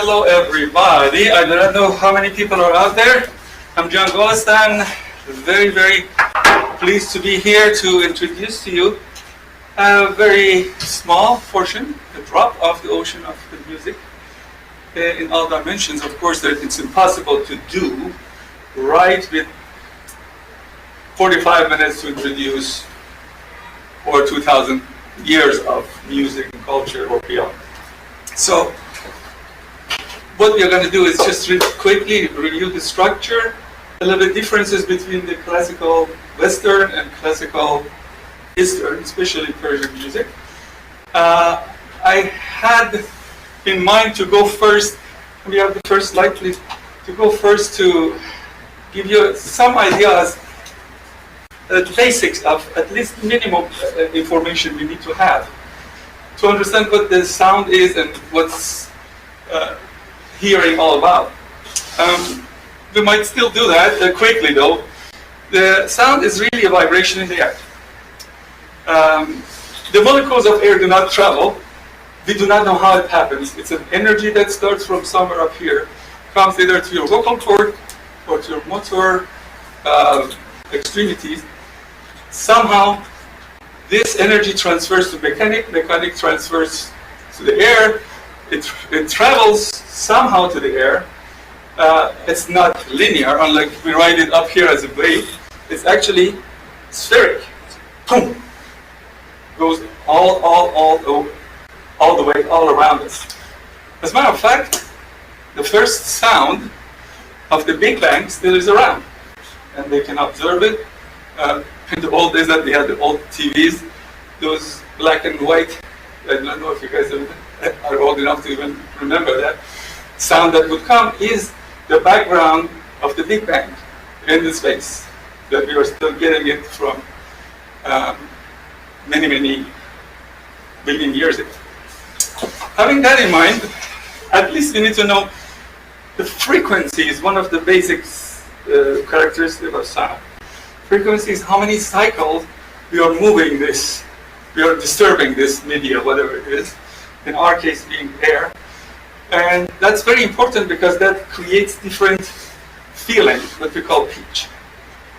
Hello everybody. I don't know how many people are out there. I'm John Golistan. Very, very pleased to be here to introduce to you a very small portion, a drop of the ocean of the music in all dimensions. Of course, it's impossible to do right with 45 minutes to introduce or 2,000 years of music and culture or beyond. So what we are going to do is just quickly review the structure, a little bit differences between the classical Western and classical Eastern, especially Persian music. I had in mind to go first, we have the first slide please, to go first to give you some ideas, the basics of at least minimum information we need to have to understand what the sound is and what's hearing all about. We might still do that quickly though. The sound is really a vibration in the air. The molecules of air do not travel. We do not know how it happens. It's an energy that starts from somewhere up here, comes either to your vocal cord or to your motor extremities. Somehow this energy transfers to mechanic transfers to the air. It travels somehow to the air. It's not linear, unlike we write it up here as a wave. It's actually spheric. Boom! Goes all the way, all around us. As a matter of fact, the first sound of the Big Bang still is around, and they can observe it. In the old days that we had the old TVs, those black and white, I don't know if you guys are old enough to even remember that, sound that would come is the background of the Big Bang in the space, that we are still getting it from many billion years ago. Having that in mind, at least we need to know the frequency is one of the basic characteristics of sound. Frequency is how many cycles we are moving this, we are disturbing this media, whatever it is, in our case being air. And that's very important because that creates different feeling, what we call pitch.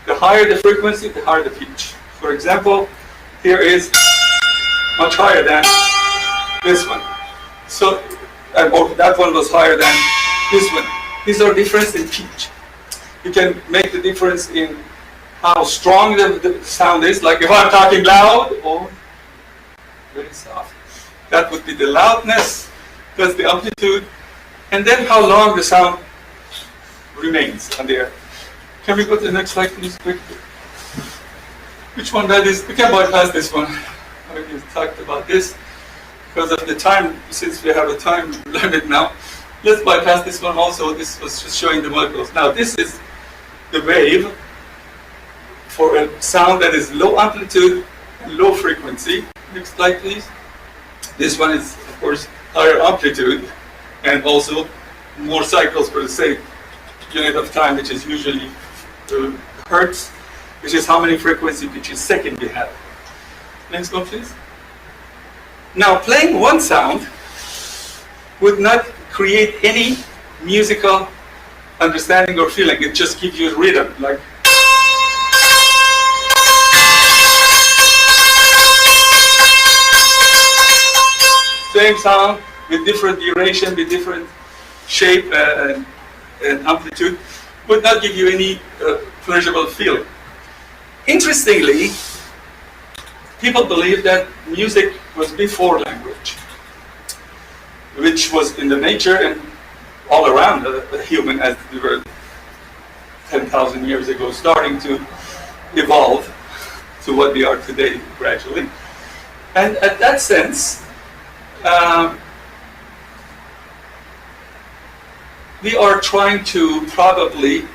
The higher the frequency, the higher the pitch. For example, here is much higher than this one. So, or that one was higher than this one. These are difference in pitch. You can make the difference in how strong the sound is, like if I'm talking loud or very soft. That would be the loudness, plus the amplitude, and then how long the sound remains on the air. Can we go to the next slide, please, quickly? Which one that is? We can bypass this one. I already talked about this. Because of the time, since we have a time limit now, let's bypass this one also. This was just showing the molecules. Now this is the wave for a sound that is low amplitude and low frequency. Next slide, please. This one is, of course, higher amplitude and also more cycles for the same unit of time, which is usually hertz, which is how many frequency pitches second we have. Next one, please. Now, playing one sound would not create any musical understanding or feeling. It just gives you a rhythm, like same sound with different duration, with different shape and amplitude, would not give you any pleasurable feeling. Interestingly, people believe that music was before language, which was in the nature and all around the human as we were 10,000 years ago, starting to evolve to what we are today gradually. And at that sense, we are trying to probably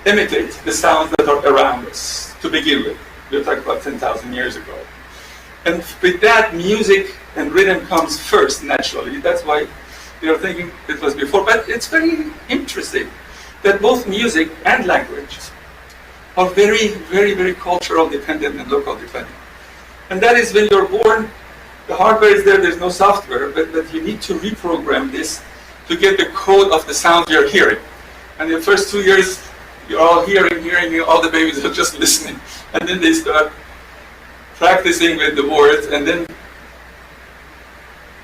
imitate the sounds that are around us to begin with. We're talking about 10,000 years ago. And with that, music and rhythm comes first, naturally. That's why we are thinking it was before. But it's very interesting that both music and language are very, very, very cultural dependent and local dependent. And that is when you're born, The hardware is there, there's no software, but you need to reprogram this to get the code of the sound you're hearing. And the first 2 years, you're all hearing, all the babies are just listening. And then they start practicing with the words, and then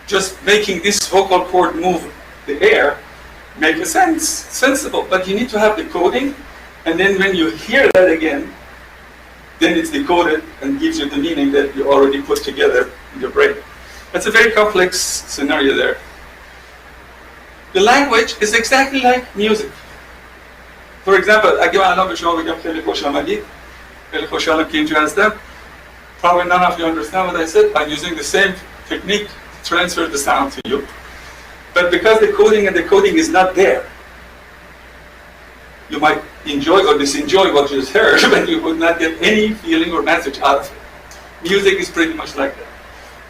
just making this vocal cord move the air make a sensible. But you need to have the coding, and then when you hear that again, then it's decoded and gives you the meaning that you already put together in your brain. That's a very complex scenario there. The language is exactly like music. For example, اگه من الان به شما بگم خیلی خوش آمدید، خیلی خوشحالم که اینجا هستم. Probably none of you understand what I said. I'm using the same technique to transfer the sound to you. But because the coding and decoding is not there, you might enjoy or disenjoy what you just heard, but you would not get any feeling or message out of it. Music is pretty much like that.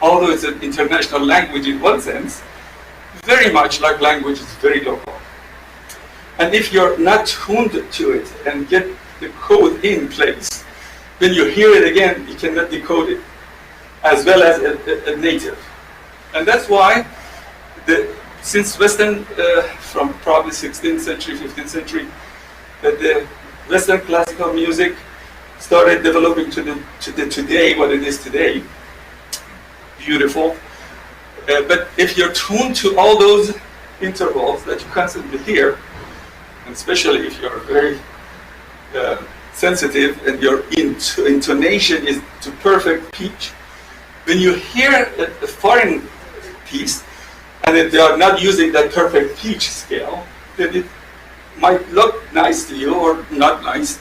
Although it's an international language in one sense, very much like language, it's very local. And if you're not tuned to it and get the code in place, when you hear it again, you cannot decode it as well as a native. And that's why, since Western, from probably 16th century, 15th century, that the Western classical music started developing to the today, what it is today. Beautiful. But if you're tuned to all those intervals that you constantly hear, and especially if you're very sensitive and your intonation is to perfect pitch, when you hear a foreign piece and if they are not using that perfect pitch scale, then it might look nice to you or not nice,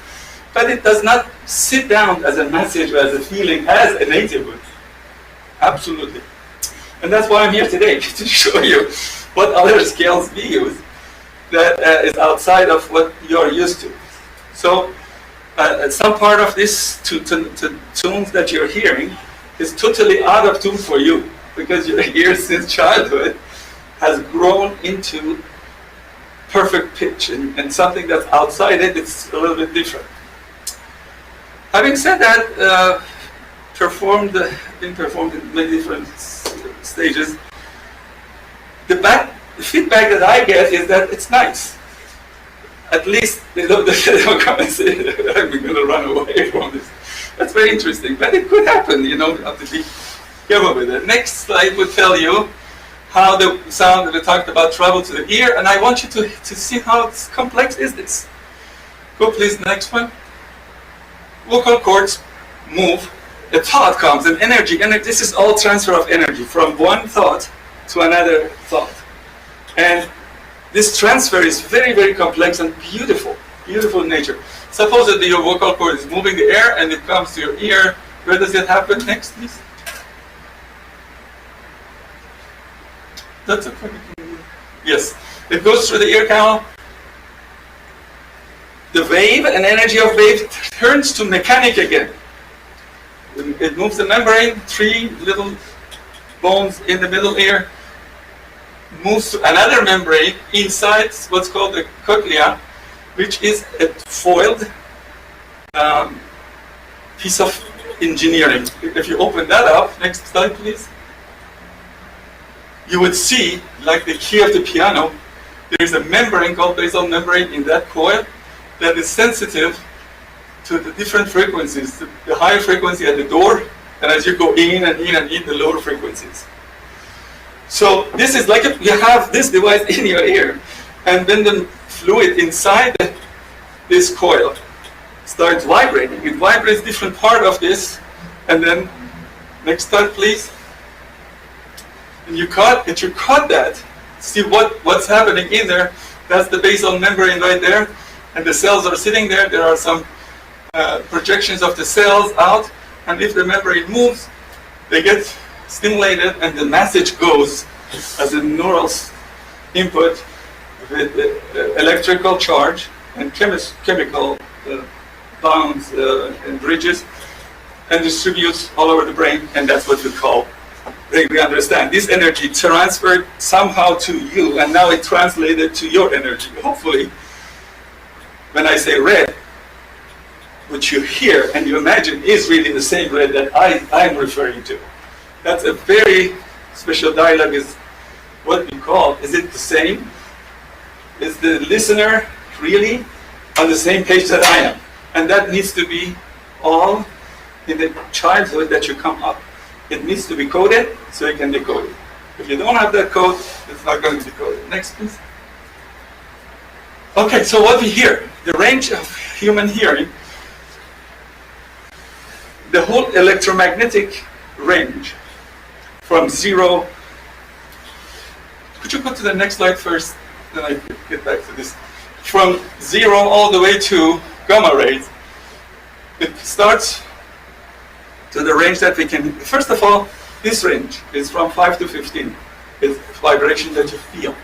but it does not sit down as a message or as a feeling as a native would. Absolutely. And that's why I'm here today, to show you what other scales we use that is outside of what you're used to. So some part of this tunes that you're hearing is totally out of tune for you, because your ear since childhood has grown into perfect pitch, and something that's outside it, it's a little bit different. Having said that, been performed in many different stages. The feedback that I get is that it's nice. At least they don't come and say, I'm going to run away from this. That's very interesting, but it could happen, you have to be careful with it. Next slide would tell you how the sound that we talked about travels to the ear, and I want you to see how complex is this. Go please, next one. Vocal cords move, a thought comes, an energy, and this is all transfer of energy from one thought to another thought. And this transfer is very, very complex and beautiful in nature. Suppose that your vocal cord is moving the air and it comes to your ear. Where does it happen? Next, please. That's okay. Yes, it goes through the ear canal. The wave and energy of wave turns to mechanic again. It moves the membrane, 3 little bones in the middle ear, moves to another membrane inside what's called the cochlea, which is a foiled piece of engineering. If you open that up, next slide please, you would see, like the key of the piano, there's a membrane called basal membrane in that coil that is sensitive to the different frequencies, the higher frequency at the door, and as you go in and in and in, the lower frequencies. So this is like you have this device in your ear, and then the fluid inside this coil starts vibrating. It vibrates different part of this, and then next slide please. And you cut that. See what's happening in there. That's the basal membrane right there, and the cells are sitting there. There are some projections of the cells out, and if the membrane moves, they get stimulated, and the message goes as a neural input with electrical charge and chemical bonds and bridges, and distributes all over the brain, and that's what we call. We understand this energy transferred somehow to you, and now it translated to your energy. Hopefully, when I say red, which you hear and you imagine is really the same red that I'm referring to. That's a very special dialogue, is what we call, is it the same? Is the listener really on the same page that I am? And that needs to be all in the childhood that you come up. It needs to be coded so you can decode it. If you don't have that code, it's not going to be coded. Next, please. Okay, so what we hear, the range of human hearing, the whole electromagnetic range from zero. Could you go to the next slide first? Then I could get back to this. From zero all the way to gamma rays, it starts to the range that we can. First of all, this range is from 5 to 15. It's vibration that you feel.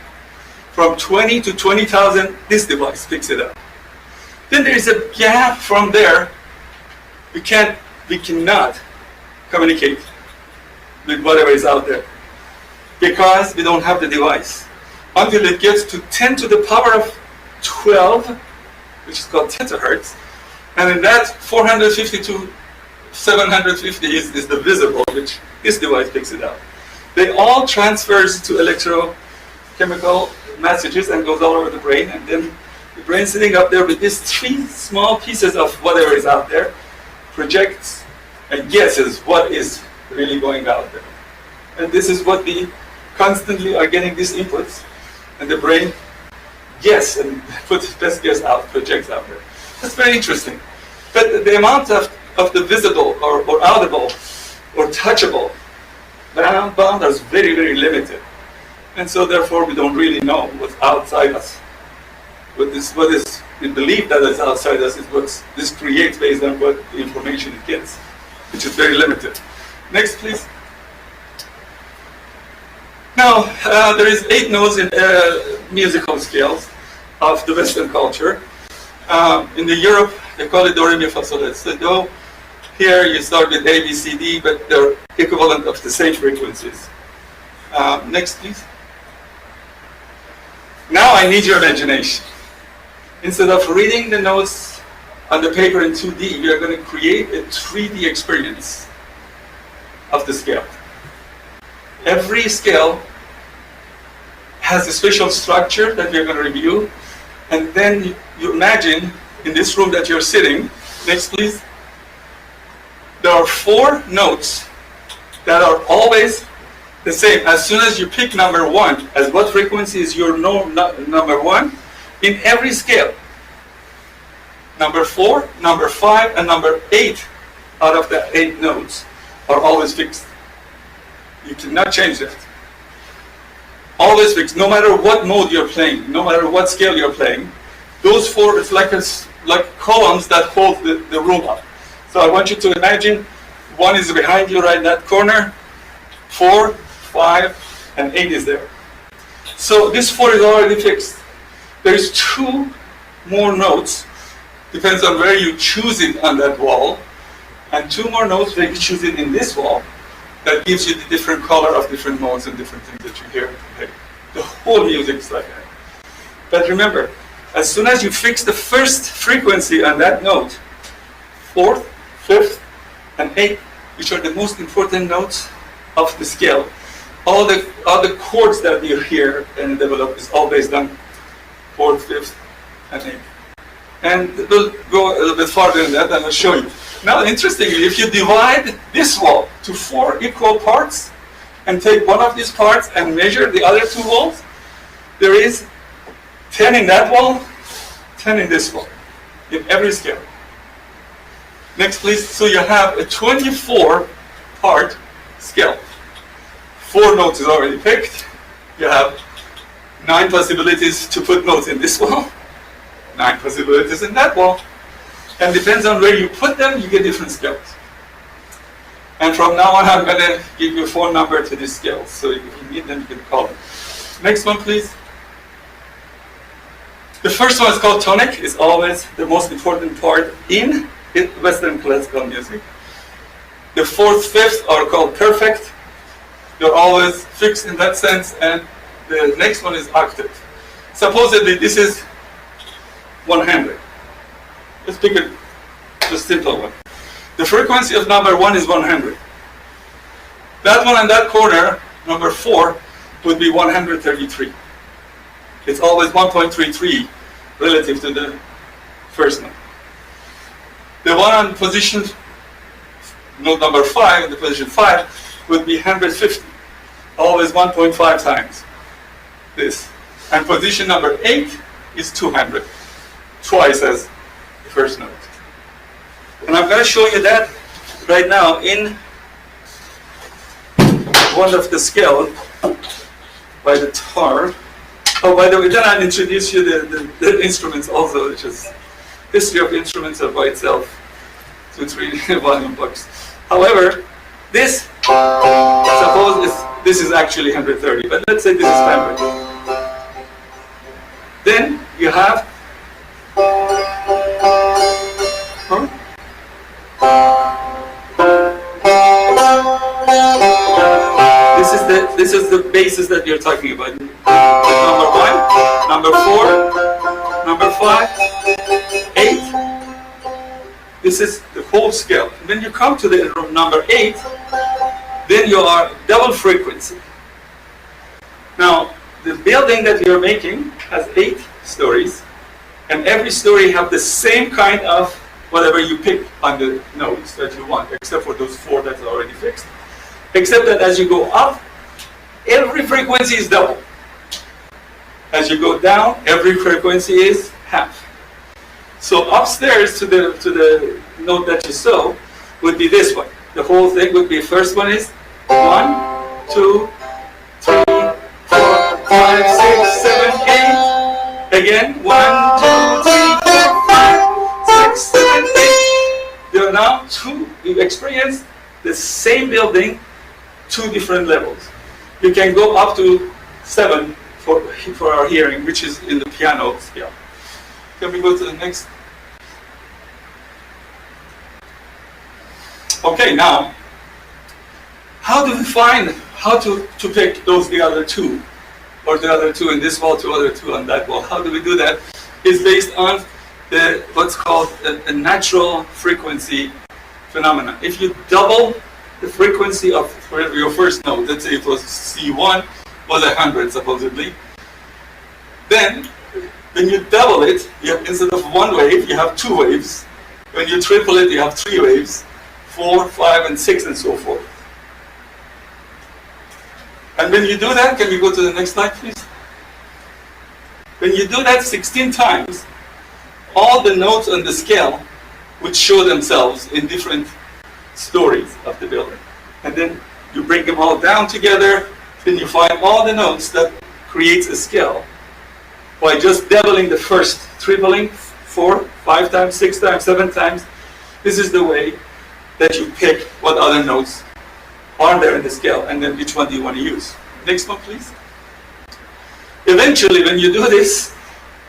From 20 to 20,000, this device picks it up. Then there is a gap from there. We cannot communicate with whatever is out there because we don't have the device until it gets to 10 to the power of 12, which is called terahertz, and in that 450 to 750 is the visible, which this device picks it up. They all transfers to electrochemical messages and goes all over the brain, and then the brain sitting up there with these 3 small pieces of whatever is out there projects and guesses what is really going out there. And this is what we constantly are getting these inputs, and the brain guess and puts best guess out, projects out there. That's very interesting. But the amount of the visible or audible or touchable bound is very, very limited. And so therefore we don't really know what's outside us. What is we believe that is outside us is what this creates based on what the information it gets, which is very limited. Next, please. Now, there is 8 notes in musical scales of the Western culture. In the Europe, they call it do, re, mi, fa, sol, la. So do, here you start with A, B, C, D, but they're equivalent of the same frequencies. Next, please. Now I need your imagination. Instead of reading the notes on the paper in 2D, we are going to create a 3D experience of the scale. Every scale has a special structure that we are going to review, and then you imagine in this room that you're sitting. Next, please. There are 4 notes that are always the same. As soon as you pick number 1, as what frequency is your number 1, in every scale. Number 4, number 5, and number 8 out of the 8 notes are always fixed. You cannot change that. Always fixed, no matter what mode you're playing, no matter what scale you're playing. Those 4 is like columns that hold the room up. So I want you to imagine 1 is behind you right in that corner, 4, 5, and 8 is there. So this 4 is already fixed. There's 2 more notes, depends on where you choose it on that wall, and 2 more notes where you choose it in this wall. That gives you the different color of different notes and different things that you hear. Okay. The whole music is like that. But remember, as soon as you fix the first frequency on that note, 4th, 5th, and 8th, which are the most important notes of the scale, all the chords that you hear and develop is all based on 4th, 5th, and 8th. And we'll go a little bit farther than that, and I'll show you. Now, interestingly, if you divide this wall to 4 equal parts and take one of these parts and measure the other 2 walls, there is 10 in that wall, 10 in this wall, in every scale. Next, please. So you have a 24-part scale. 4 notes is already picked. You have 9 possibilities to put notes in this wall, 9 possibilities in that wall. And depends on where you put them, you get different scales. And from now on, I'm going to give you a phone number to these scales. So if you need them, you can call them. Next one, please. The first one is called tonic. It's always the most important part in Western classical music. The 4th, 5th are called perfect. They're always fixed in that sense. And the next one is octave. Supposedly, this is 100. Let's pick a simple one. The frequency of number 1 is 100. That one in that corner, number 4, would be 133. It's always 1.33 relative to the first note. The one on position, note number 5, in the position 5, would be 150. Always 1.5 times this. And position number 8 is 200. Twice as the first note. And I'm going to show you that right now in one of the scales by the Taar. Oh, by the way, then I'll introduce you the instruments also, which is history of instruments are by itself, 2-3 volume books. However, this, suppose this is actually 130, but let's say this is 100. Then you have this is the basis that you're talking about. Number 1, number 4, number 5, 8. This is the whole scale. When you come to the number 8, then you are double frequency. Now, the building that you're making has 8 stories, and every story have the same kind of whatever you pick on the notes that you want, except for those 4 that's already fixed. Except that as you go up, every frequency is double. As you go down, every frequency is half. So upstairs to the note that you saw would be this one. The whole thing would be, first one is 1, 2, 3, 4, 5, 6, 7, 8. Again, 1, 2, 3, 4, 5, 6, 7, 8. There are now 2. You experience the same building, 2 different levels. You can go up to 7 for our hearing, which is in the piano scale. Can we go to the next? Okay, now, how do we find how to pick the other 2? Or the other 2 in this wall, 2 other 2 on that wall. How do we do that? It's based on what's called a natural frequency phenomenon. If you double the frequency of your first note, let's say it was C1, was 100 supposedly, then when you double it, you have, instead of 1 wave, you have 2 waves. When you triple it, you have 3 waves, 4, 5, and 6, and so forth. And when you do that, can you go to the next slide, please? When you do that 16 times, all the notes on the scale would show themselves in different stories of the building. And then you bring them all down together, then you find all the notes that creates a scale by just doubling the first, tripling 4, 5 times, 6 times, 7 times. This is the way that you pick what other notes are there in the scale, and then which one do you want to use. Next one, please. Eventually, when you do this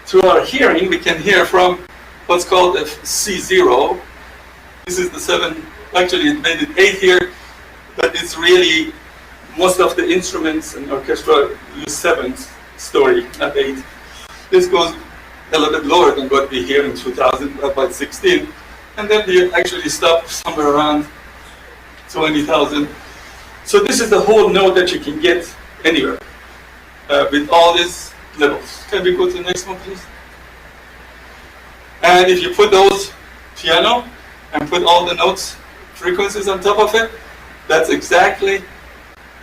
through our hearing, we can hear from what's called a C0. This is the 7. Actually, it made it 8 here, but it's really, most of the instruments and orchestra use 7th story, not 8. This goes a little bit lower than what we hear in 2000, about 16, and then we actually stop somewhere around 20,000. So this is the whole note that you can get anywhere with all these levels. Can we go to the next one, please? And if you put those piano and put all the notes, frequencies on top of it, that's exactly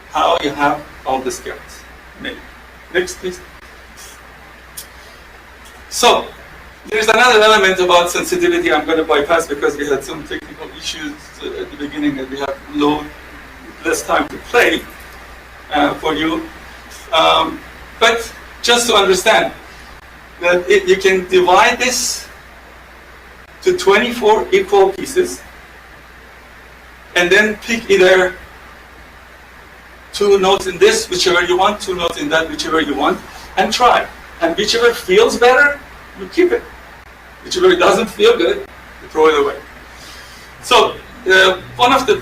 how you have all the scales made. Next, please. So, there's another element about sensitivity I'm going to bypass because we had some technical issues at the beginning and we have less time to play for you. But just to understand that you can divide this to 24 equal pieces and then pick either 2 notes in this, whichever you want, 2 notes in that, whichever you want, and try. And whichever feels better, you keep it. Whichever doesn't feel good, you throw it away. So, one of the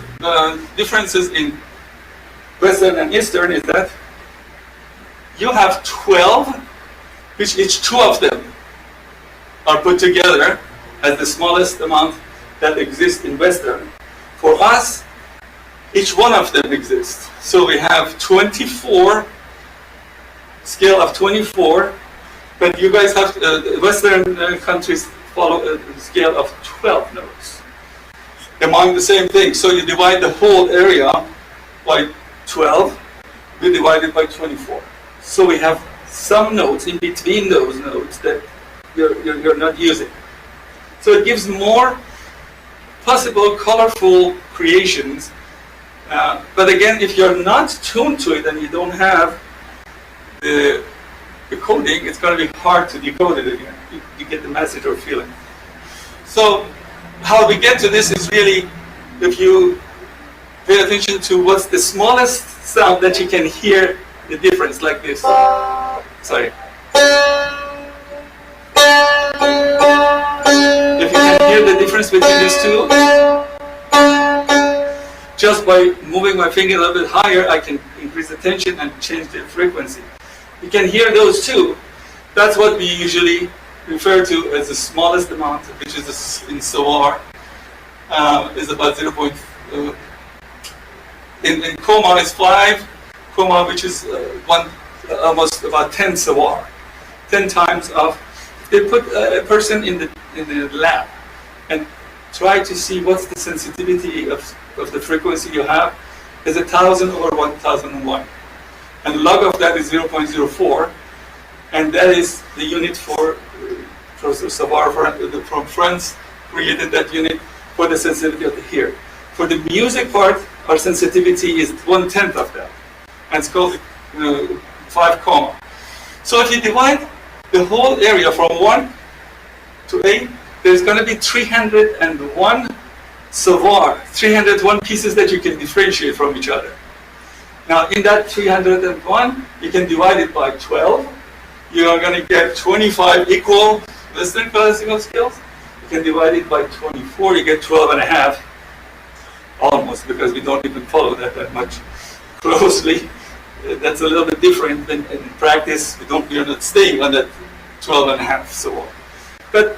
differences in Western and Eastern is that you have 12, which each 2 of them are put together as the smallest amount that exists in Western. For us, each one of them exists. So we have 24, scale of 24, but you guys have, Western countries follow a scale of 12 notes among the same thing. So you divide the whole area by 12, we divide it by 24. So we have some notes in between those notes that you're not using. So it gives more possible colorful creations. But again, if you're not tuned to it and you don't have the coding, it's going to be hard to decode it again. You get the message or feeling. So how we get to this is really, if you pay attention to what's the smallest sound that you can hear the difference, like this. Sorry. If you can hear the difference between these two, just by moving my finger a little bit higher, I can increase the tension and change the frequency. You can hear those two. That's what we usually refer to as the smallest amount, which is in Savar, is about 0. In Coma is 5, Coma, which is almost about 10 Savar, 10 times of. They put a person in the lab and try to see what's the sensitivity of the frequency you have. Is 1,000 over 1,001, and log of that is 0.04, and that is the unit for Professor Savar from France created that unit for the sensitivity of the hear. For the music part, our sensitivity is 1/10 of that, and it's called 5 comma. So if you divide the whole area from 1 to 8, there's going to be 301 Savar, 301 pieces that you can differentiate from each other. Now in that 301, you can divide it by 12. You are going to get 25 equal Western classical scales. You can divide it by 24, you get 12 and a half. Almost, because we don't even follow that much closely. That's a little bit different than in practice. We are not staying on that 12 and a half, so on. But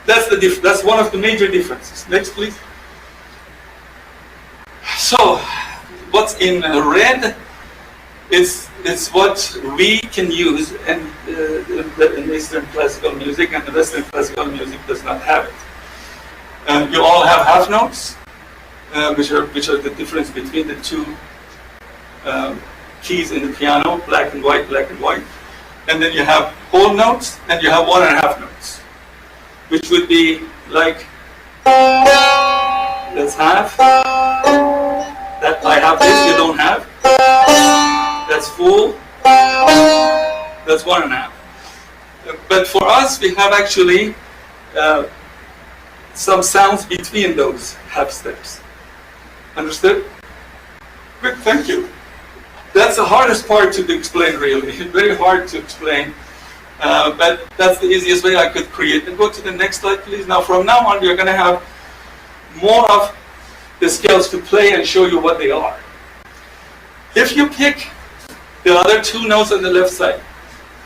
that's one of the major differences. Next, please. So, what's in red is what we can use in Eastern classical music, and the Western classical music does not have it. You all have half notes, which are the difference between the two keys in the piano, black and white, and then you have whole notes and you have 1.5 notes, which would be like, that's half, that I have this, you don't have, that's full, that's 1.5. But for us, we have actually some sounds between those half steps. Understood? Good, thank you. That's the hardest part to explain, really. Very hard to explain, but that's the easiest way I could create. And go to the next slide, please. Now, from now on, we're going to have more of the scales to play and show you what they are. If you pick the other 2 notes on the left side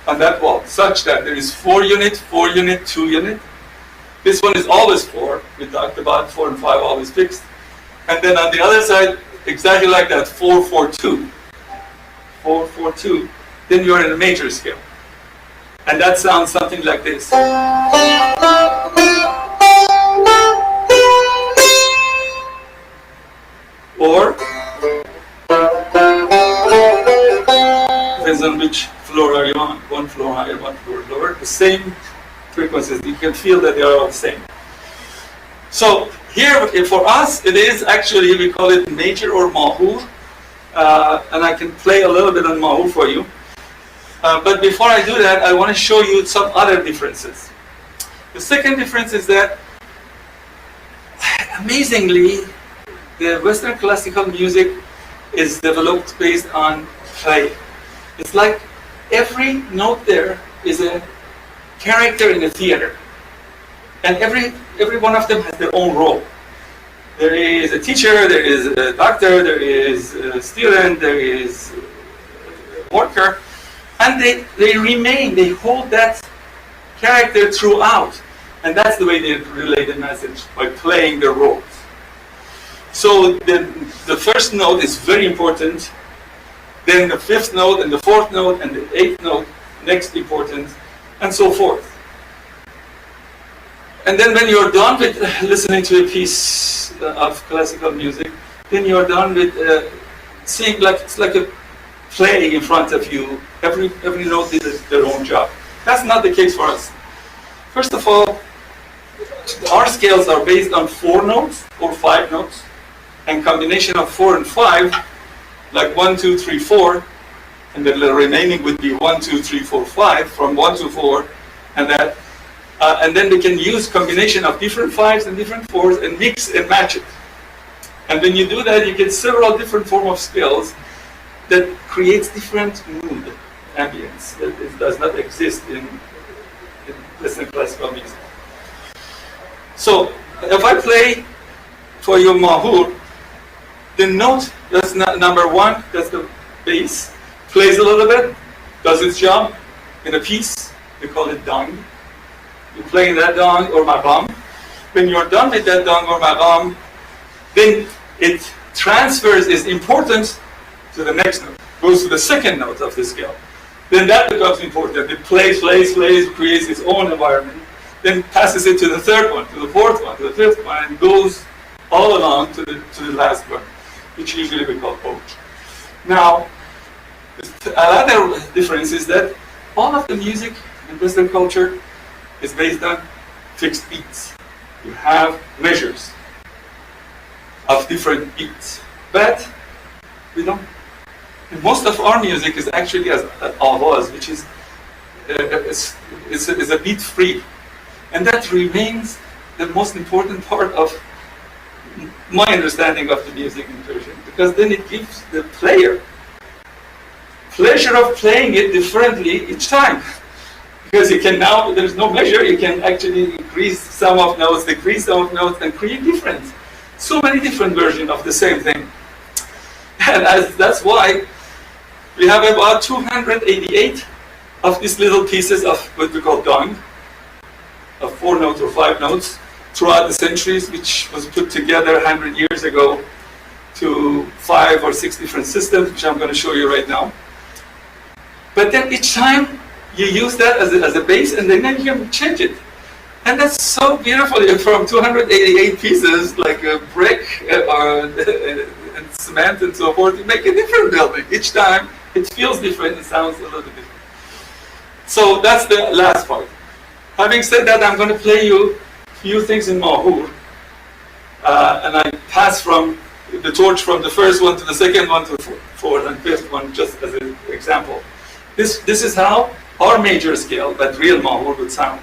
on that wall, such that there is 4 unit, 4 unit, 2 unit, this one is always 4. We talked about 4 and 5 always fixed. And then on the other side, exactly like that, 4, 4, 2. 4, 4, 2. Then you're in a major scale. And that sounds something like this. Or, depends on which floor are you on. 1 floor higher, 1 floor lower. The same frequencies. You can feel that they are all the same. So here, for us, it is actually, we call it major or mahur. And I can play a little bit on mahur for you. But before I do that, I want to show you some other differences. The second difference is that, amazingly, the Western classical music is developed based on play. It's like every note there is a character in a theater. And every one of them has their own role. There is a teacher, there is a doctor, there is a student, there is a worker, and they remain, they hold that character throughout. And that's the way they relay the message, by playing their roles. So the first note is very important, then the fifth note and the fourth note and the eighth note, next important, and so forth. And then when you're done with listening to a piece of classical music, then you're done with seeing it's like a play in front of you. Every note did their own job. That's not the case for us. First of all, our scales are based on 4 notes or 5 notes, and combination of 4 and 5, like 1, 2, 3, 4, and then the remaining would be 1, 2, 3, 4, 5, from 1 to 4, and that. And then we can use combination of different 5s and different 4s and mix and match it. And when you do that, you get several different form of scales that creates different mood, ambience, that it does not exist in Western classical music. So, if I play for you Mahur, the note, that's number 1, that's the bass, plays a little bit, does its job in a piece, we call it dang. You play that dang or maqam. When you're done with that dang or maqam, then it transfers its importance to the next note, goes to the second note of the scale. Then that becomes important. It plays, creates its own environment, then passes it to the third one, to the fourth one, to the fifth one, and goes all along to the last one, which usually we call ode. Now, another difference is that all of the music in Western culture is based on fixed beats. You have measures of different beats, but we don't. And most of our music is actually as avaz, which is a beat free, and that remains the most important part of my understanding of the music in Persian, because then it gives the player pleasure of playing it differently each time. Because you can now, there's no measure, you can actually increase sum of notes, decrease sum of notes, and create so many different versions of the same thing. And that's why we have about 288 of these little pieces of what we call dang, of 4 notes or 5 notes, throughout the centuries, which was put together 100 years ago to 5 or 6 different systems, which I'm going to show you right now. But then each time, you use that as a base, and then you can change it. And that's so beautiful. From 288 pieces, like a brick and cement and so forth, you make a different building. Each time, it feels different, it sounds a little bit different. So that's the last part. Having said that, I'm going to play you a few things in Mahur. And I pass from the torch from the first one to the second one to the fourth and fifth one, just as an example. This is how our major scale, but real Mahur would sound.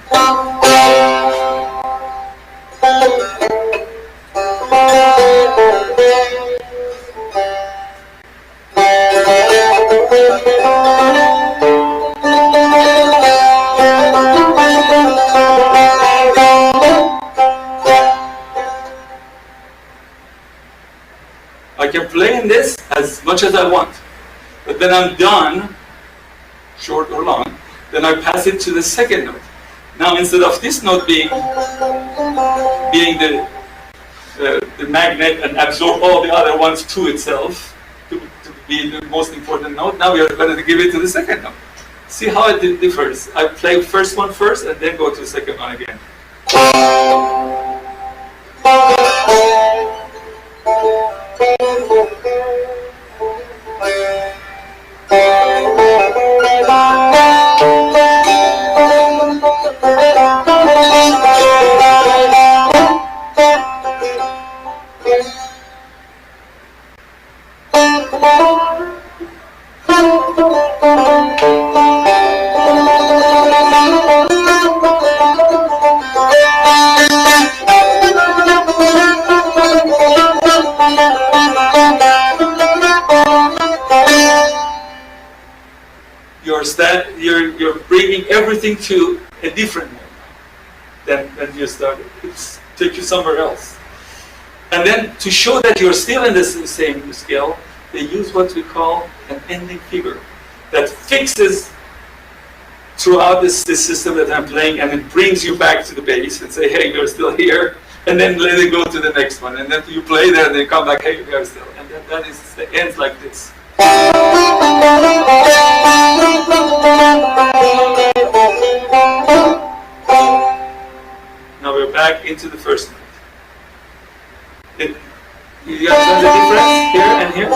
I can play in this as much as I want, but then I'm done, short or long, then I pass it to the second note. Now, instead of this note being the magnet and absorb all the other ones to itself, to be the most important note, now we are going to give it to the second note. See how it differs. I play first one first and then go to the second one again. You're bringing everything to a different mode than when you started. It's take you somewhere else. And then to show that you're still in the same scale, they use what we call an ending figure that fixes throughout this system that I'm playing, and it brings you back to the base and say, hey, you're still here, and then let it go to the next one, and then you play there, and then come back, hey, we are still, and that is the ends like this. Now we're back into the first note. You understand the difference here and here?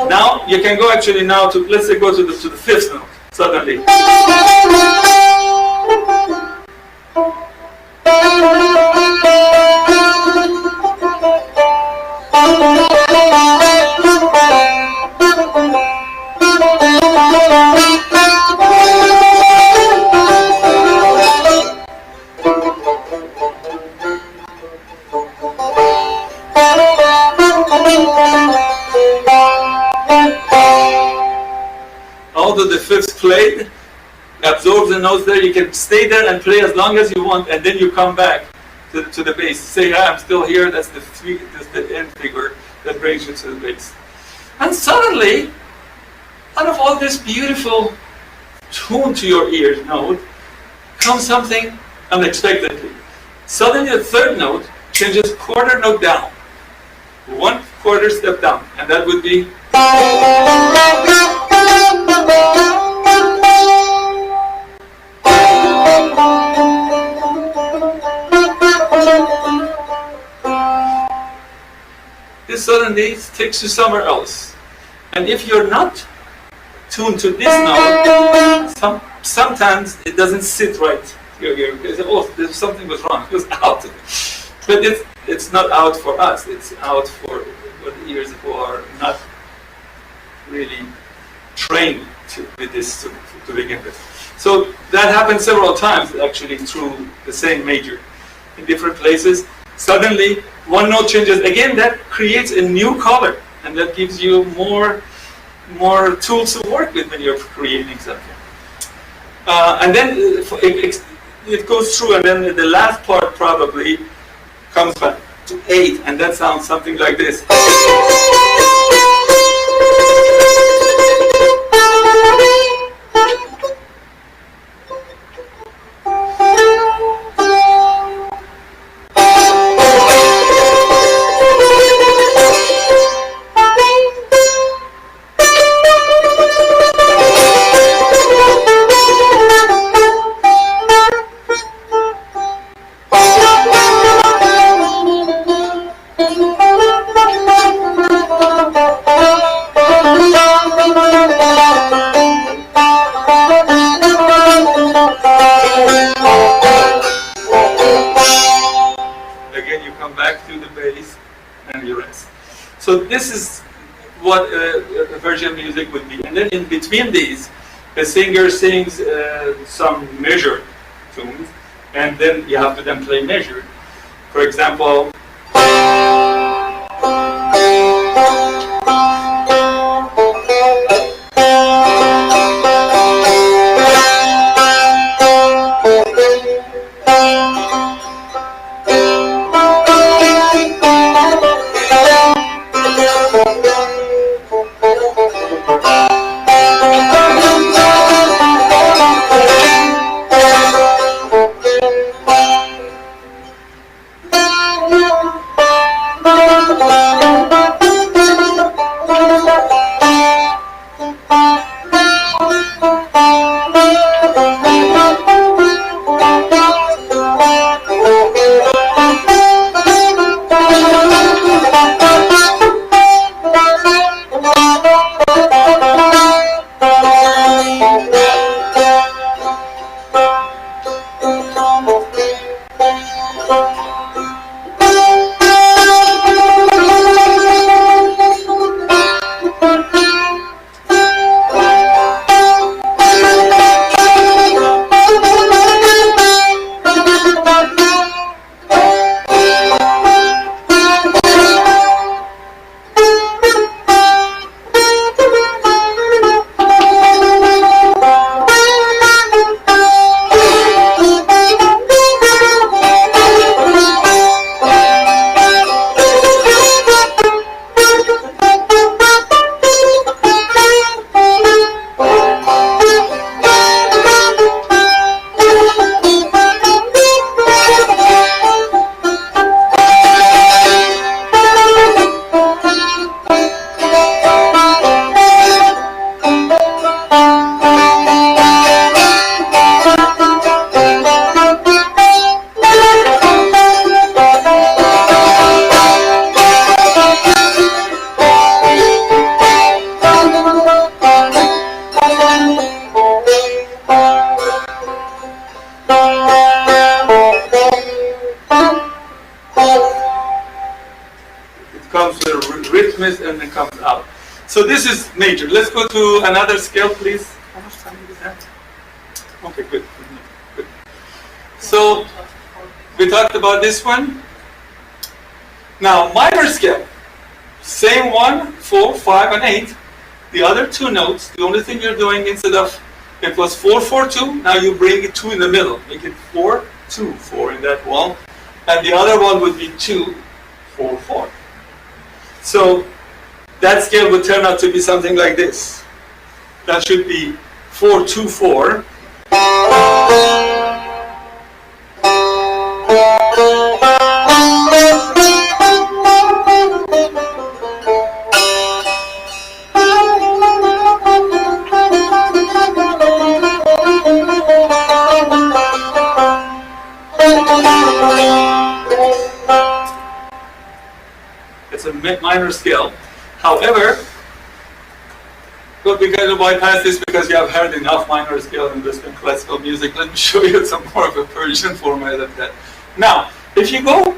Now you can go actually now to, let's say, go to the fifth note suddenly. Although the fifth played, absorb the notes there, you can stay there and play as long as you want, and then you come back to the bass. Say, I'm still here, that's the end figure that brings you to the bass. And suddenly, out of all this beautiful tune to your ear note, comes something unexpectedly. Suddenly the third note changes quarter note down. 1/4 step down, and that would be. This suddenly takes you somewhere else. And if you're not tuned to this note, sometimes it doesn't sit right. Oh, something was wrong, it was out. But it's not out for us, it's out for the ears who are not really trained with this to begin with. So that happened several times actually through the same major in different places. Suddenly one note changes again, that creates a new color, and that gives you more tools to work with when you're creating something. And then it goes through, and then the last part probably comes back to 8, and that sounds something like this. So this is what Persian music would be. And then in between these, the singer sings some measured tunes, and then you have to then play measured. For example, dismissed and then comes out. So this is major. Let's go to another scale, please. How much time do we have? Okay, good. Good. So we talked about this one. Now, minor scale. Same 1, 4, 5, and 8. The other two notes, the only thing you're doing, instead of it was 4, 4, 2, now you bring it 2 in the middle. Make it 4, 2, 4 in that wall. And the other one would be 2, 4, 4. So that scale would turn out to be something like this. That should be 4, 2, 4. It's a minor scale. However, we're going to bypass this because you have heard enough minor scale in Western classical music. Let me show you some more of a Persian format of that. Now, if you go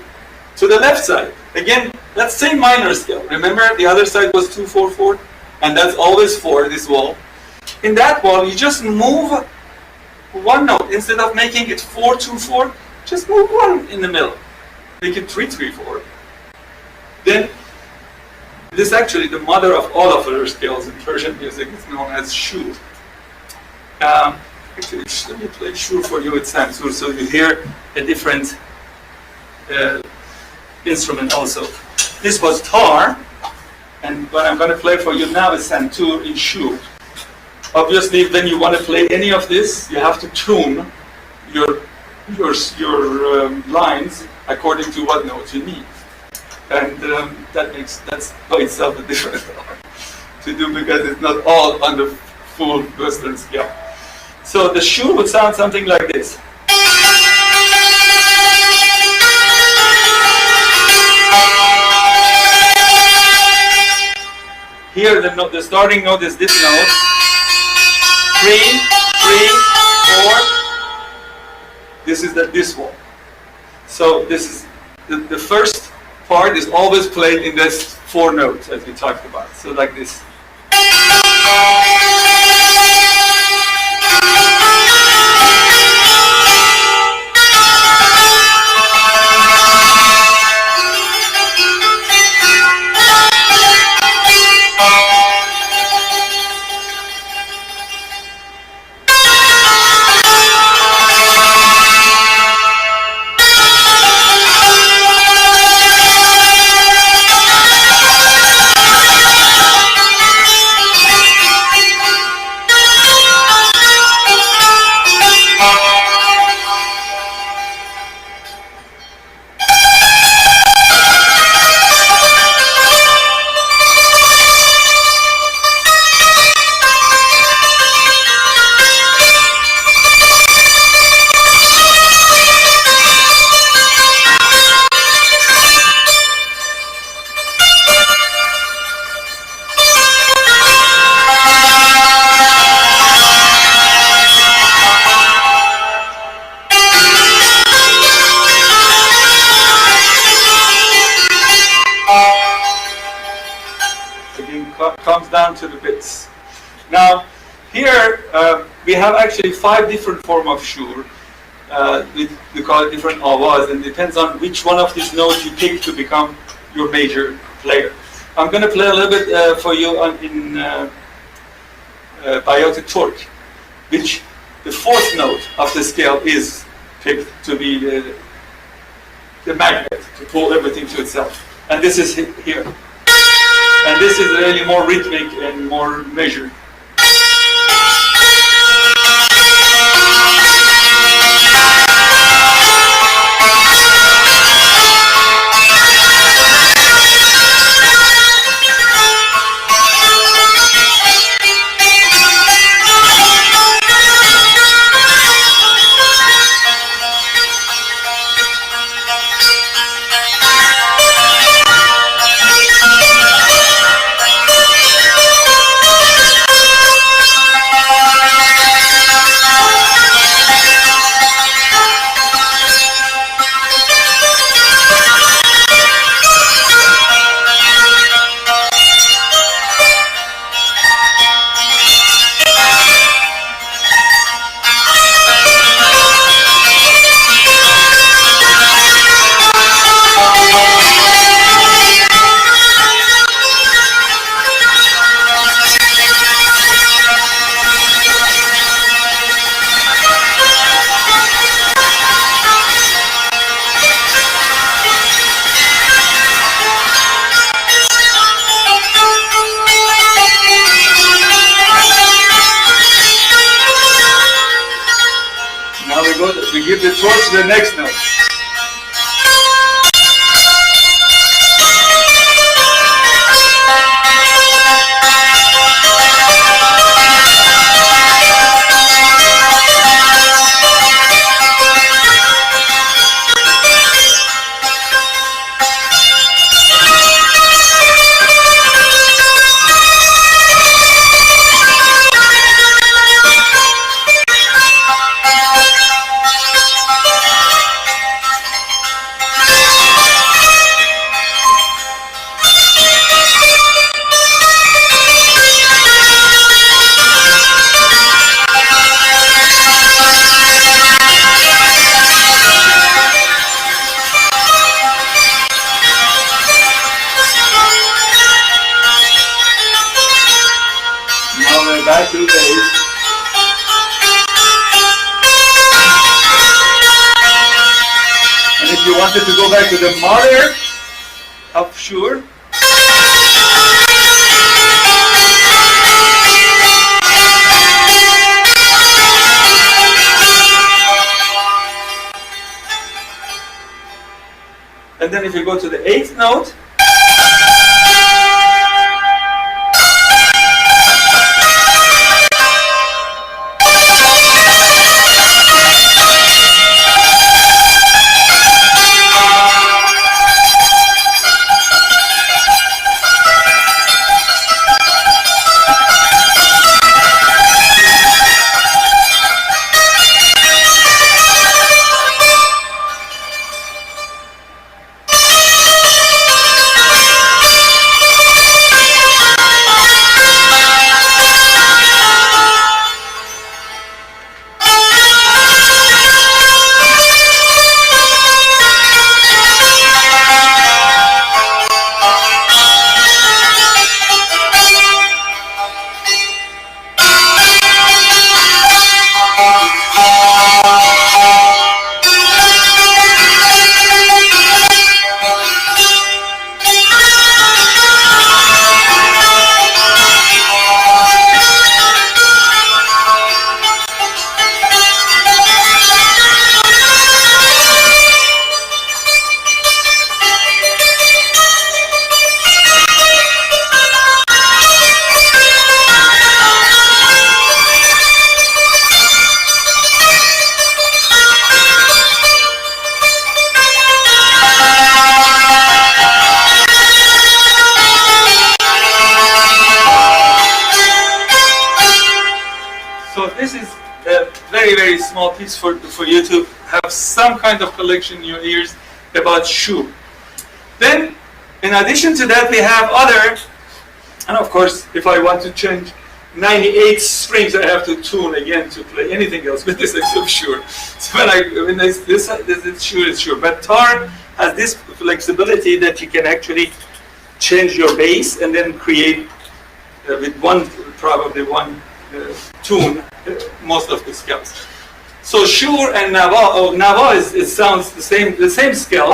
to the left side, again, let's say minor scale. Remember, the other side was 2, 4, 4, and that's always 4, this wall. In that wall, you just move one note. Instead of making it 4, 2, 4, just move one in the middle. Make it 3, 3, 4. Then, this is actually the mother of all of other scales in Persian music. It's known as Shoor. Actually, let me play Shoor for you with Santoor so you hear a different instrument also. This was Taar, and what I'm going to play for you now is Santoor in Shoor. Obviously, when you want to play any of this, you have to tune your lines according to what notes you need. And that's by itself a different art to do because it's not all on the full Western scale. So the Shoor would sound something like this. Here the starting note is this note. 3, 3, 4. This is this one. So this is the first part is always played in this 4 notes as we talked about. So like this. Comes down to the bits. Now, here we have actually 5 different forms of Shoor. We call it different awaz, and it depends on which one of these notes you pick to become your major player. I'm going to play a little bit for you in Bayat Turk, which the 4th note of the scale is picked to be the magnet to pull everything to itself. And this is here. And this is really more rhythmic and more measured. we give the torch to the next note. Back to the bass. And if you wanted to go back to the mother of Shoor, and then if you go to the 8th note, very small piece for you to have some kind of collection in your ears about Shoor. Then, in addition to that, we have other, and of course, if I want to change 98 strings, I have to tune again to play anything else with this except Shoor. So when this Shoor is Shoor. But Taar has this flexibility that you can actually change your bass and then create with probably one tune most of the scales. So Shoor and Nava, Nava sounds the same scale.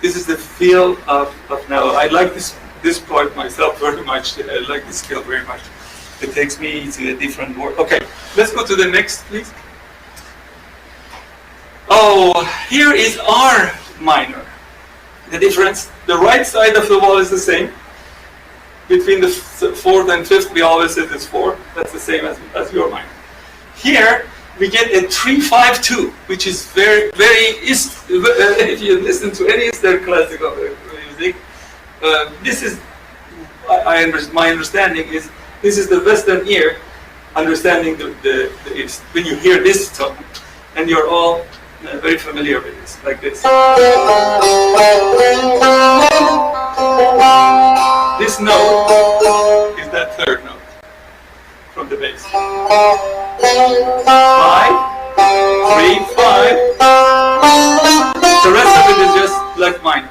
This is the feel of Nava. I like this this part myself very much. I like this scale very much. It takes me to a different world. Okay, let's go to the next, please. Oh, here is R minor. The difference, the right side of the wall is the same. Between the fourth and fifth, we always say it's 4. That's the same as your minor. Here, we get a 3-5-2, which is very, if you listen to any Eastern classical music, this is, my understanding is, this is the Western ear understanding the East. When you hear this tone, and you're all very familiar with this, like this. This note is that third note from the bass. 5, 3, 5. The rest of it is just like mine.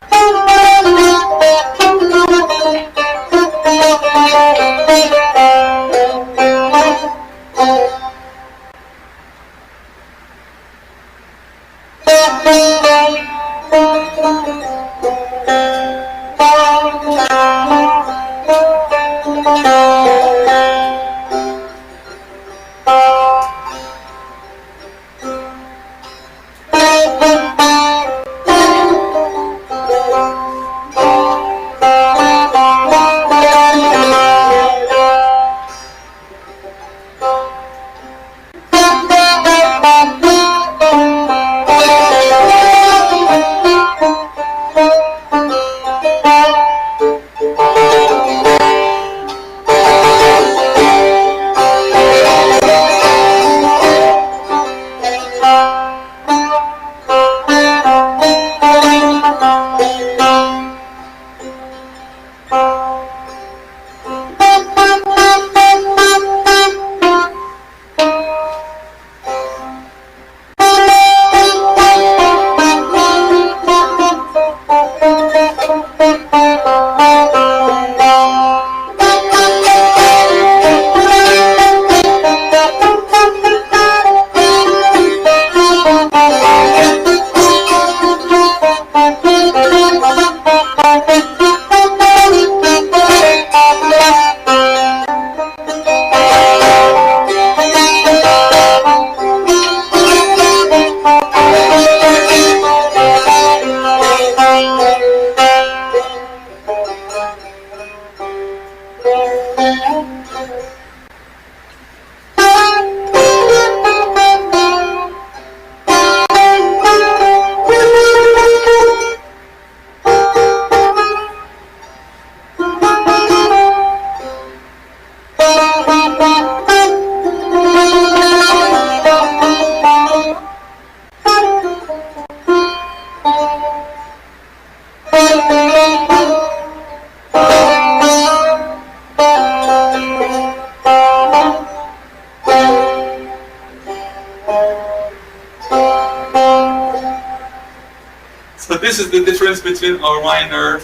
This is the difference between our minor,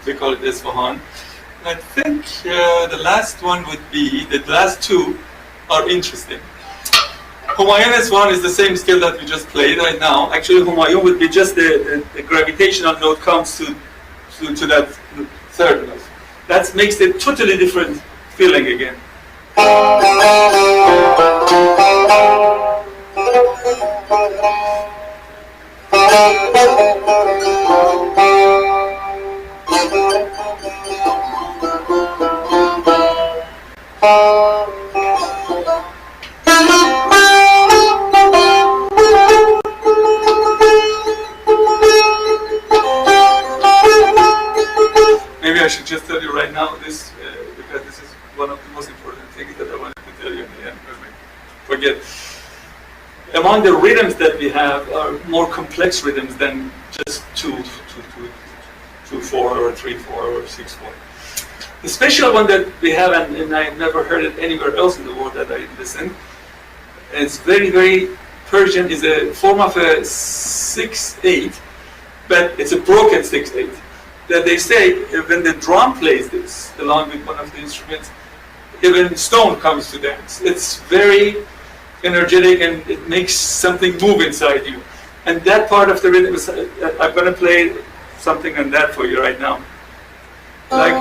we call it Esfahan. I think the last one would be, the last two are interesting. Homayoun Esfahan is the same scale that we just played right now. Actually, Homayoun would be just the gravitational note comes to that third note. That makes a totally different feeling again. Maybe I should just tell you right now this, because this is one of the most important things that I wanted to tell you in the end, because I forget. Among the rhythms that we have are more complex rhythms than just 2-4 or 3-4 or 6-4. The special one that we have, and I've never heard it anywhere else in the world that I listened, it's very, very Persian, is a form of a 6/8, but it's a broken 6/8. That they say when the drum plays this along with one of the instruments, even stone comes to dance. It's very energetic and it makes something move inside you. And that part of the rhythm is, I'm going to play something on that for you right now. Like,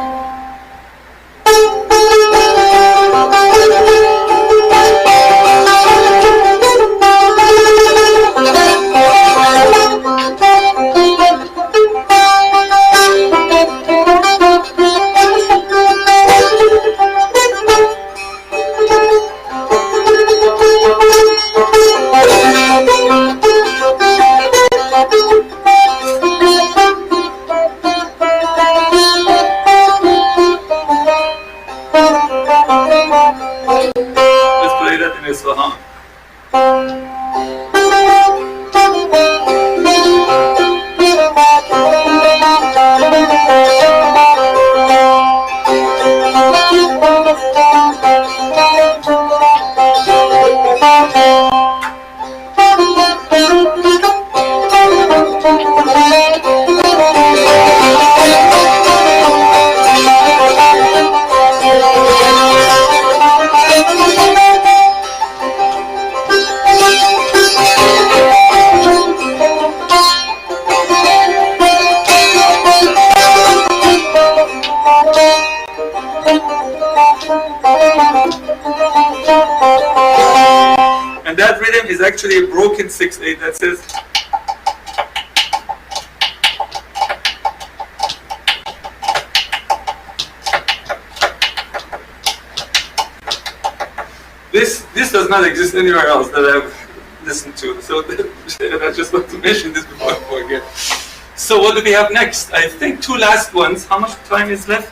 let's play that in Esfahan. And that rhythm is actually a broken 6/8 that says. This does not exist anywhere else that I've listened to. So I just want to mention this before I forget. So what do we have next? I think two last ones. How much time is left?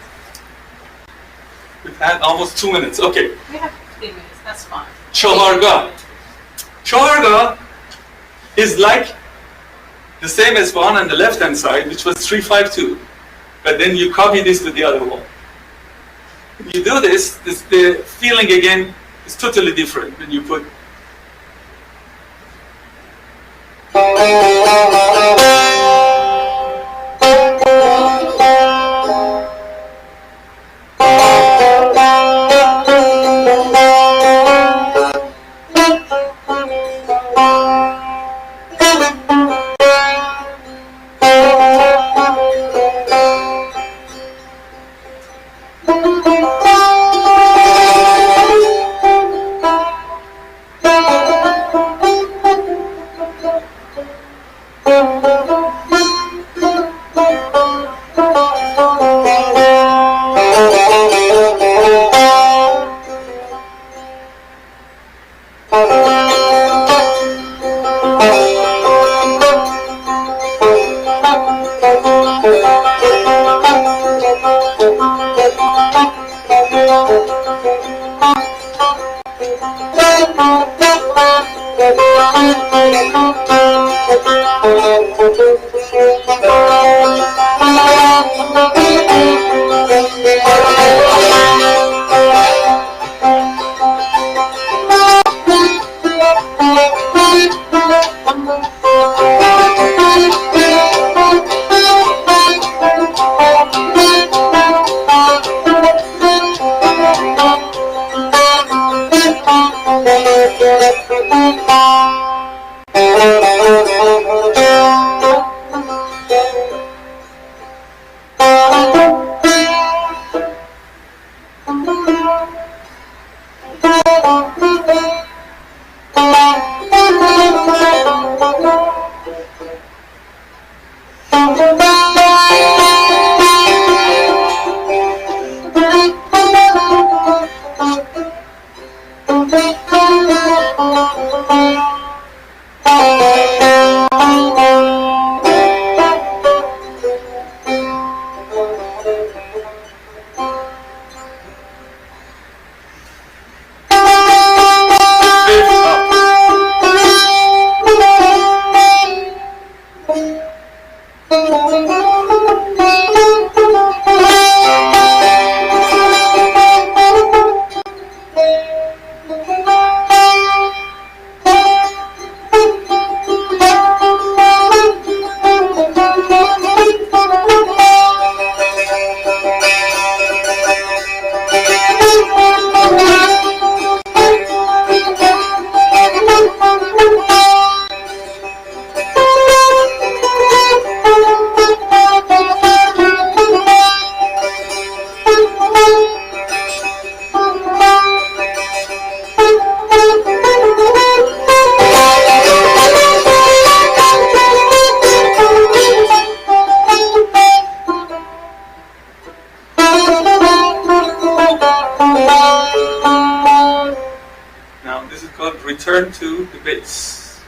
We've had almost 2 minutes. Okay. We have 3 minutes, that's fine. Chahargah. Chahargah is like the same as one on the left-hand side, which was 3-5-2. But then you copy this to the other wall. When you do this, the feeling again is totally different when you put. return to the bass.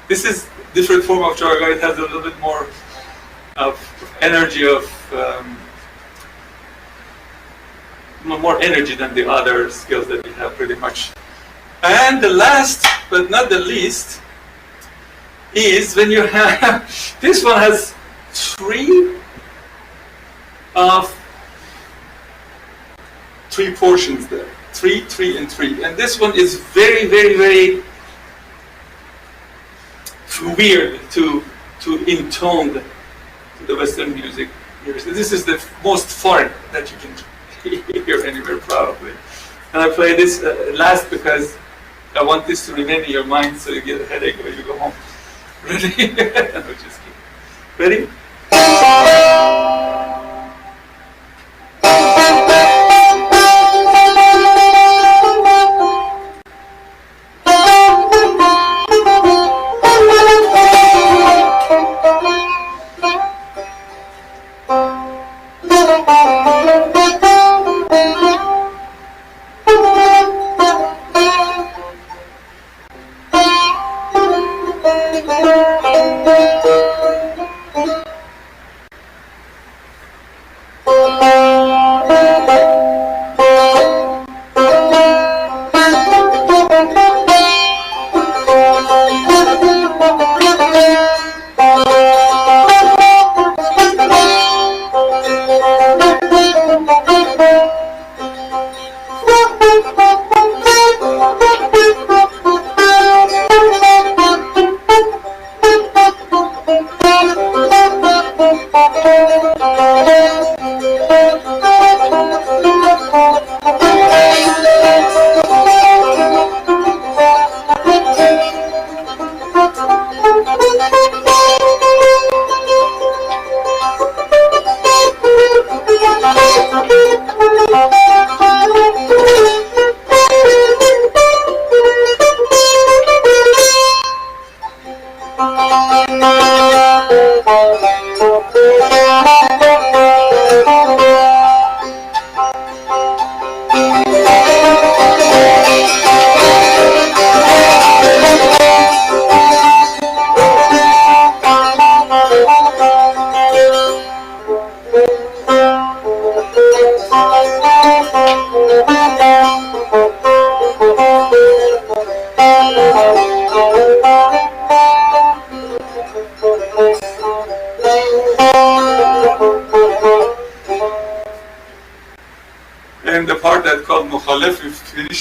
This is different form of Chahargah. It has a little bit more of energy, more energy than the other scales that we have pretty much. And the last but not the least is when you have, this one has three portions there. 3, 3, and 3. And this one is very, very, very weird to intone to the Western music. This is the most foreign that you can hear anywhere, probably. And I play this last because I want this to remain in your mind so you get a headache when you go home. Ready? No, just kidding. Ready?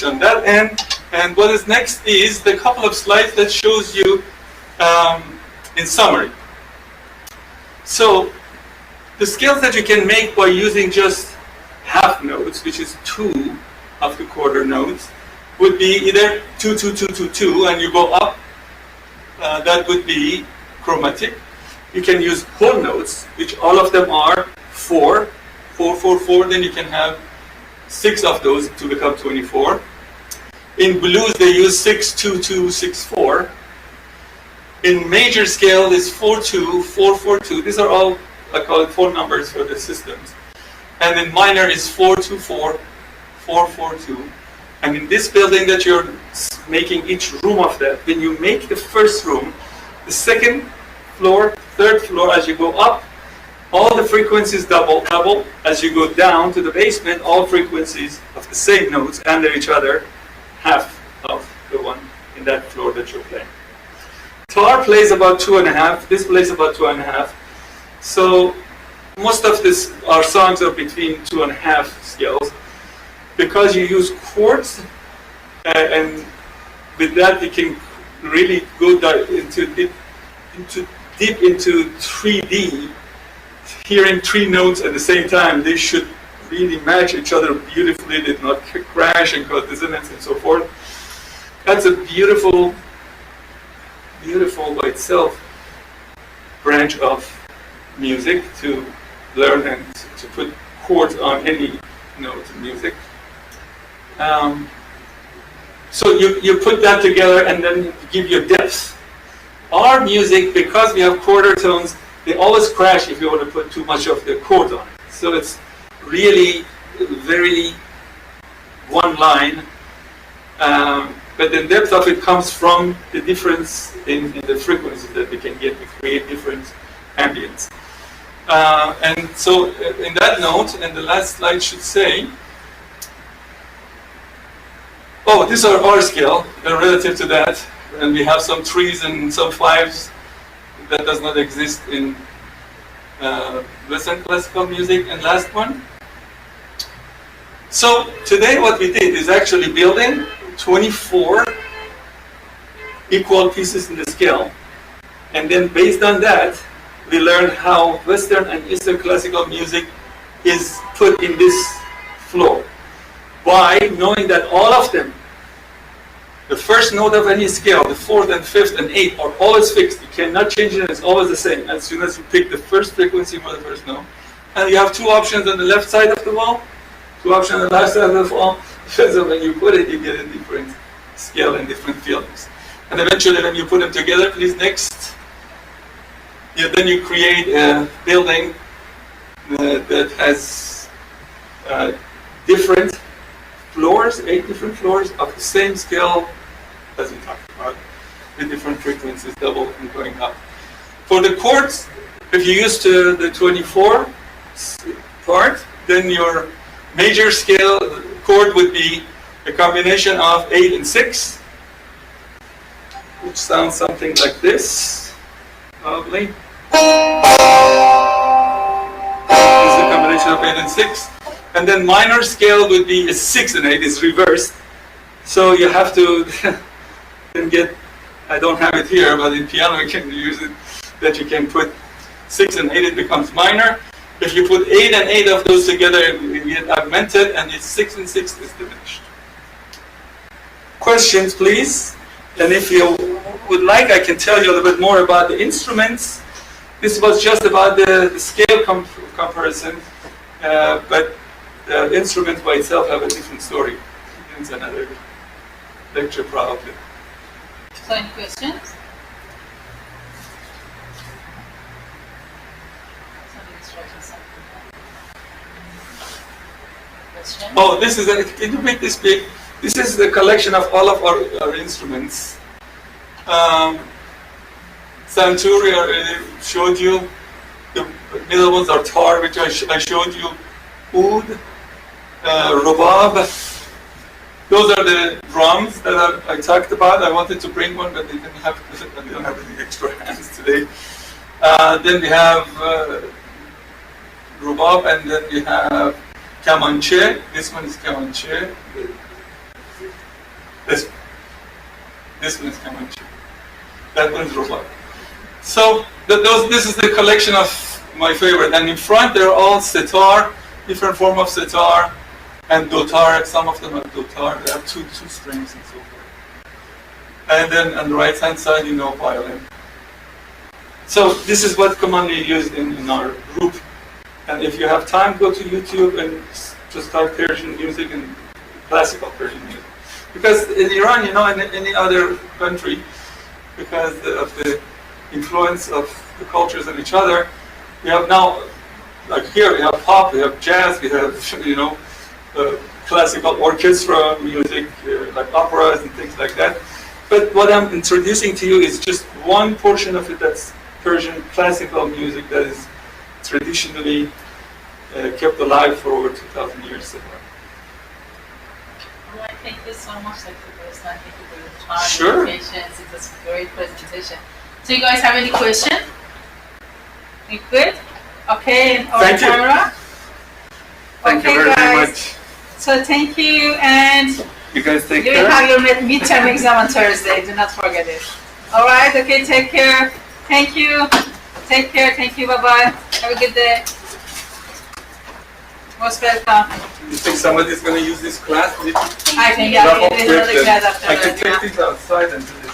On that end, and what is next is the couple of slides that shows you in summary. So the scales that you can make by using just half notes, which is 2 of the quarter notes, would be either 2, 2, 2, 2, 2, and you go up. That would be chromatic. You can use whole notes, which all of them are 4, 4, 4, 4. Then you can have 6 of those to become 24. In blues, they use 6, 2, 2, 6, 4. In major scale, is 4, 2, 4, 4, 2. These are all, I call it 4 numbers for the systems. And in minor is 4, 2, 4, 4, 4, 2. And in this building that you're making each room of that, when you make the first room, the second floor, third floor, as you go up, all the frequencies double. As you go down to the basement, all frequencies of the same notes under each other, half of the one in that floor that you're playing. Taar plays about 2.5. This plays about 2.5. So most of our songs are between 2.5 scales. Because you use chords, and with that you can really go deep into 3D, hearing 3 notes at the same time. They should really match each other beautifully, they did not crash and cause dissonance and so forth. That's a beautiful by itself branch of music to learn and to put chords on any note in music. So you put that together and then give your depth Our music, because we have quarter tones, they always crash if you want to put too much of the chord on it. So it's really very one line, but the depth of it comes from the difference in the frequencies that we can get to create different ambience. And so in that note, and the last slide should say, oh, these are our scale relative to that, and we have some threes and some fives that does not exist in Western classical music. And last one. So today what we did is actually building 24 equal pieces in the scale, and then based on that, we learned how Western and Eastern classical music is put in this flow by knowing that all of them, the first note of any scale, the fourth and fifth and eighth, are always fixed. You cannot change it, it's always the same as soon as you pick the first frequency for the first note. And you have two options on the left side of the wall, two options on the left side of the wall, so when you put it, you get a different scale and different feelings. And eventually when you put them together, please next, then you create a building that has different floors, 8 different floors of the same scale as we talked about, with different frequencies, double and going up. For the chords, if you use the 24 part, then your major scale chord would be a combination of 8 and 6, which sounds something like this, probably. This is a combination of 8 and 6. And then minor scale would be a 6 and 8, is reversed. So you have to then get, I don't have it here, but in piano you can use it, that you can put 6 and 8, it becomes minor. If you put 8 and 8 of those together, it get augmented, and it's 6 and 6 is diminished. Questions, please? And if you would like, I can tell you a little bit more about the instruments. This was just about the scale comparison, but the instruments by itself have a different story. It's another lecture probably. So any questions? Oh, this is can you make this big? This is the collection of all of our instruments. Santoor, I already showed you. The middle ones are Taar, which I showed you. Oud, Robab. Those are the drums that I talked about. I wanted to bring one, but I don't have any extra hands today. Then we have Robab, and then we have Kamanche. This one is Kamanche. This one is Kamanche. That one is Robab. So this is the collection of my favorite. And in front they're all sitar, different form of sitar, and dotar. Some of them have dotar. They have two strings and so forth. And then on the right hand side, violin. So this is what commonly used in our group. And if you have time, go to YouTube and just type Persian music and classical Persian music. Because in Iran, in any other country, because of the influence of the cultures on each other, we have now, like here, we have pop, we have jazz, we have, classical orchestra music, like operas and things like that. But what I'm introducing to you is just one portion of it that's Persian classical music that is traditionally kept alive for over 2,000 years so far. Well, thank you so much, Dr. Thank you for your time, Sure. your patience. It was a great presentation. So you guys have any questions? You good? Okay, and on Thank you. camera? Thank you very much. So thank you, and You guys take you care. will have your midterm exam on Thursday. Do not forget it. All right. Okay. Take care. Thank you. Take care. Thank you. Bye bye. Have a good day. Most welcome. You think somebody's going to use this class? I think there is another class after I can that. take these outside and do this.